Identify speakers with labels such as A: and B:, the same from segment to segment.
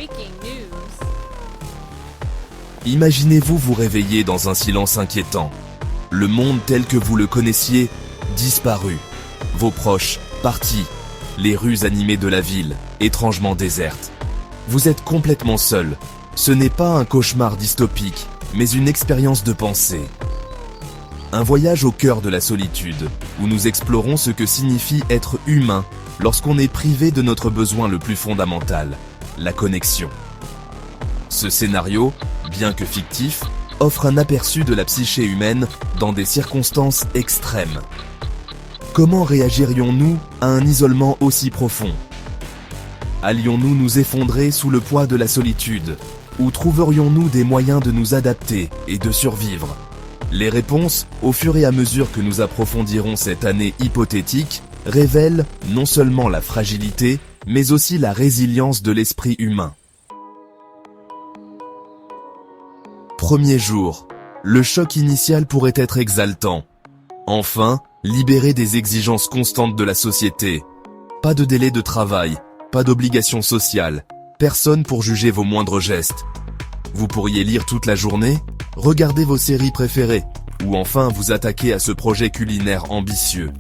A: Breaking news.
B: Imaginez-vous vous réveiller dans un silence inquiétant. Le monde tel que vous le connaissiez, disparu. Vos proches, partis. Les rues animées de la ville, étrangement désertes. Vous êtes complètement seul. Ce n'est pas un cauchemar dystopique, mais une expérience de pensée. Un voyage au cœur de la solitude, où nous explorons ce que signifie être humain lorsqu'on est privé de notre besoin le plus fondamental, la connexion. Ce scénario, bien que fictif, offre un aperçu de la psyché humaine dans des circonstances extrêmes. Comment réagirions-nous à un isolement aussi profond? Allions-nous nous effondrer sous le poids de la solitude? Ou trouverions-nous des moyens de nous adapter et de survivre? Les réponses, au fur et à mesure que nous approfondirons cette année hypothétique, révèlent non seulement la fragilité, mais aussi la résilience de l'esprit humain. Premier jour. Le choc initial pourrait être exaltant. Enfin, libéré des exigences constantes de la société. Pas de délai de travail, pas d'obligation sociale, personne pour juger vos moindres gestes. Vous pourriez lire toute la journée, regarder vos séries préférées, ou enfin vous attaquer à ce projet culinaire ambitieux.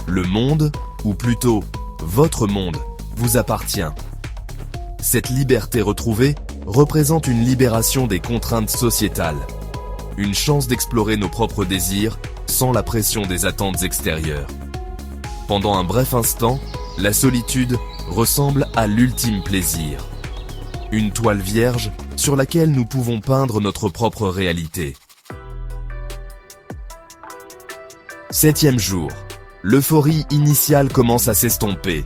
B: Le monde, ou plutôt, votre monde, vous appartient. Cette liberté retrouvée représente une libération des contraintes sociétales. Une chance d'explorer nos propres désirs sans la pression des attentes extérieures. Pendant un bref instant, la solitude ressemble à l'ultime plaisir. Une toile vierge sur laquelle nous pouvons peindre notre propre réalité. 7e jour. L'euphorie initiale commence à s'estomper.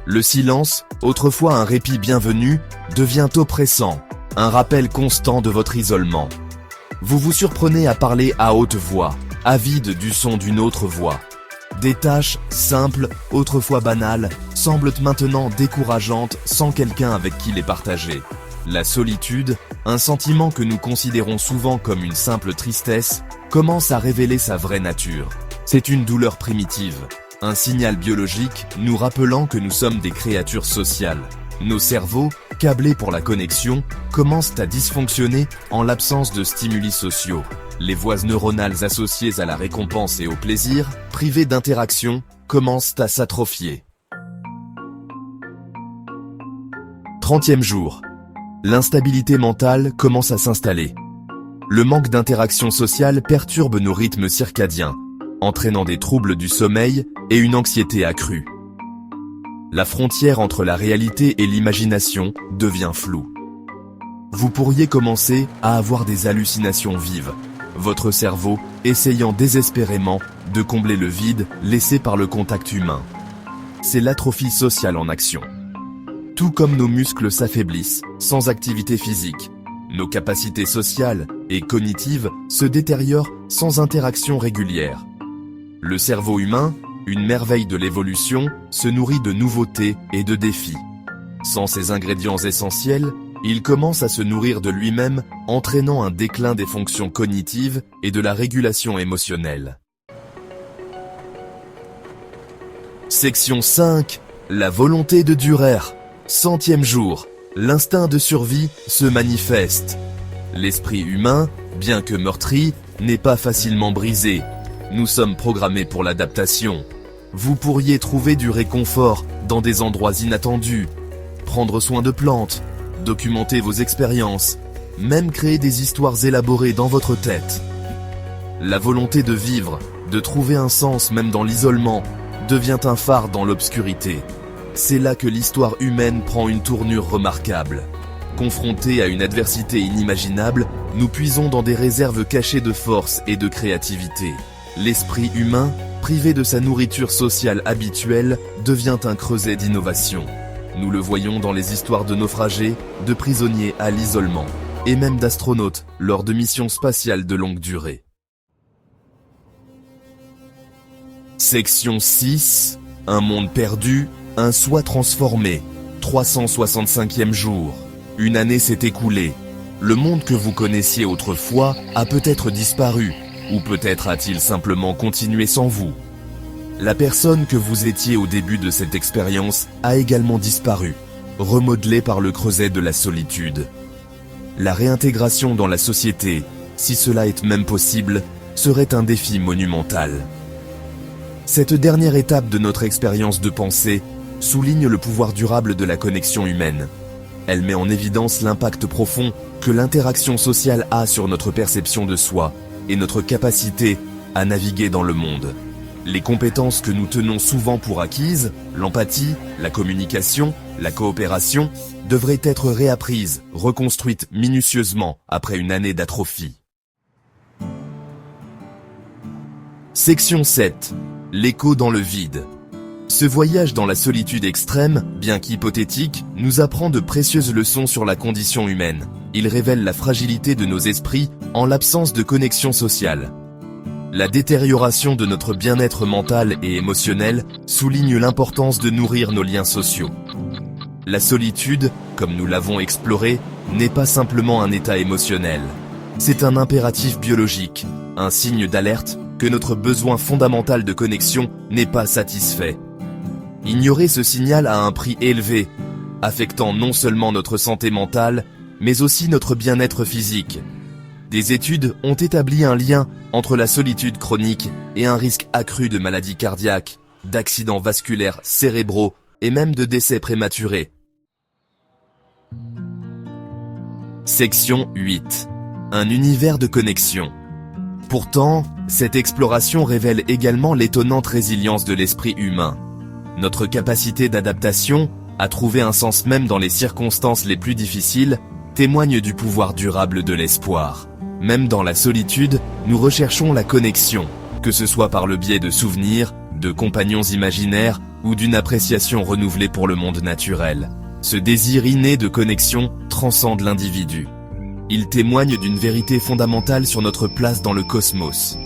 B: Le silence, autrefois un répit bienvenu, devient oppressant, un rappel constant de votre isolement. Vous vous surprenez à parler à haute voix, avide du son d'une autre voix. Des tâches simples, autrefois banales, semblent maintenant décourageantes sans quelqu'un avec qui les partager. La solitude, un sentiment que nous considérons souvent comme une simple tristesse, commence à révéler sa vraie nature. C'est une douleur primitive, un signal biologique nous rappelant que nous sommes des créatures sociales. Nos cerveaux, câblés pour la connexion, commencent à dysfonctionner en l'absence de stimuli sociaux. Les voies neuronales associées à la récompense et au plaisir, privées d'interaction, commencent à s'atrophier. 30e jour. L'instabilité mentale commence à s'installer. Le manque d'interaction sociale perturbe nos rythmes circadiens, entraînant des troubles du sommeil et une anxiété accrue. La frontière entre la réalité et l'imagination devient floue. Vous pourriez commencer à avoir des hallucinations vives, votre cerveau essayant désespérément de combler le vide laissé par le contact humain. C'est l'atrophie sociale en action. Tout comme nos muscles s'affaiblissent sans activité physique, nos capacités sociales et cognitives se détériorent sans interaction régulière. Le cerveau humain, une merveille de l'évolution, se nourrit de nouveautés et de défis. Sans ces ingrédients essentiels, il commence à se nourrir de lui-même, entraînant un déclin des fonctions cognitives et de la régulation émotionnelle. Section 5. La volonté de Dürer. 100e jour. L'instinct de survie se manifeste. L'esprit humain, bien que meurtri, n'est pas facilement brisé. Nous sommes programmés pour l'adaptation. Vous pourriez trouver du réconfort dans des endroits inattendus, prendre soin de plantes, documenter vos expériences, même créer des histoires élaborées dans votre tête. La volonté de vivre, de trouver un sens même dans l'isolement, devient un phare dans l'obscurité. C'est là que l'histoire humaine prend une tournure remarquable. Confrontés à une adversité inimaginable, nous puisons dans des réserves cachées de force et de créativité. L'esprit humain, privé de sa nourriture sociale habituelle, devient un creuset d'innovation. Nous le voyons dans les histoires de naufragés, de prisonniers à l'isolement, et même d'astronautes lors de missions spatiales de longue durée. Section 6. Un monde perdu, un soi transformé. 365e jour. Une année s'est écoulée. Le monde que vous connaissiez autrefois a peut-être disparu, ou peut-être a-t-il simplement continué sans vous. La personne que vous étiez au début de cette expérience a également disparu. remodelés par le creuset de la solitude. La réintégration dans la société, si cela est même possible, serait un défi monumental. Cette dernière étape de notre expérience de pensée souligne le pouvoir durable de la connexion humaine. Elle met en évidence l'impact profond que l'interaction sociale a sur notre perception de soi et notre capacité à naviguer dans le monde. Les compétences que nous tenons souvent pour acquises, l'empathie, la communication, la coopération, devraient être réapprises, reconstruites minutieusement après une année d'atrophie. Section 7. L'écho dans le vide. Ce voyage dans la solitude extrême, bien qu'hypothétique, nous apprend de précieuses leçons sur la condition humaine. Il révèle la fragilité de nos esprits en l'absence de connexion sociale. La détérioration de notre bien-être mental et émotionnel souligne l'importance de nourrir nos liens sociaux. La solitude, comme nous l'avons exploré, n'est pas simplement un état émotionnel. C'est un impératif biologique, un signe d'alerte que notre besoin fondamental de connexion n'est pas satisfait. Ignorer ce signal a un prix élevé, affectant non seulement notre santé mentale, mais aussi notre bien-être physique. Des études ont établi un lien entre la solitude chronique et un risque accru de maladies cardiaques, d'accidents vasculaires cérébraux et même de décès prématurés. Section 8. Un univers de connexion. Pourtant, cette exploration révèle également l'étonnante résilience de l'esprit humain. Notre capacité d'adaptation, à trouver un sens même dans les circonstances les plus difficiles, témoigne du pouvoir durable de l'espoir. Même dans la solitude, nous recherchons la connexion, que ce soit par le biais de souvenirs, de compagnons imaginaires ou d'une appréciation renouvelée pour le monde naturel. Ce désir inné de connexion transcende l'individu. Il témoigne d'une vérité fondamentale sur notre place dans le cosmos.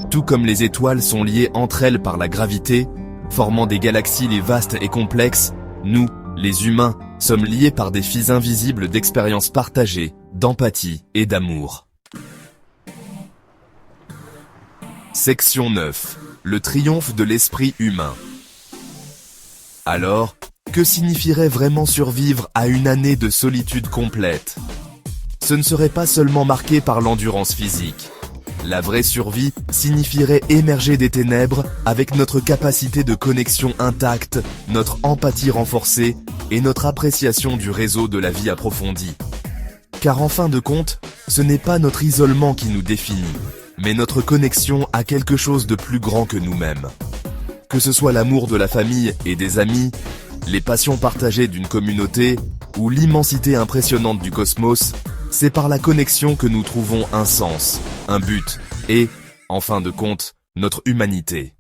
B: Tout comme les étoiles sont liées entre elles par la gravité, formant des galaxies vastes et complexes, nous, les humains, sommes liés par des fils invisibles d'expériences partagées, d'empathie et d'amour. Section 9. Le triomphe de l'esprit humain. Alors, que signifierait vraiment survivre à une année de solitude complète ? Ce ne serait pas seulement marqué par l'endurance physique. La vraie survie signifierait émerger des ténèbres avec notre capacité de connexion intacte, notre empathie renforcée et notre appréciation du réseau de la vie approfondie. Car en fin de compte, ce n'est pas notre isolement qui nous définit, mais notre connexion à quelque chose de plus grand que nous-mêmes. Que ce soit l'amour de la famille et des amis, les passions partagées d'une communauté ou l'immensité impressionnante du cosmos, c'est par la connexion que nous trouvons un sens, un but et, en fin de compte, notre humanité.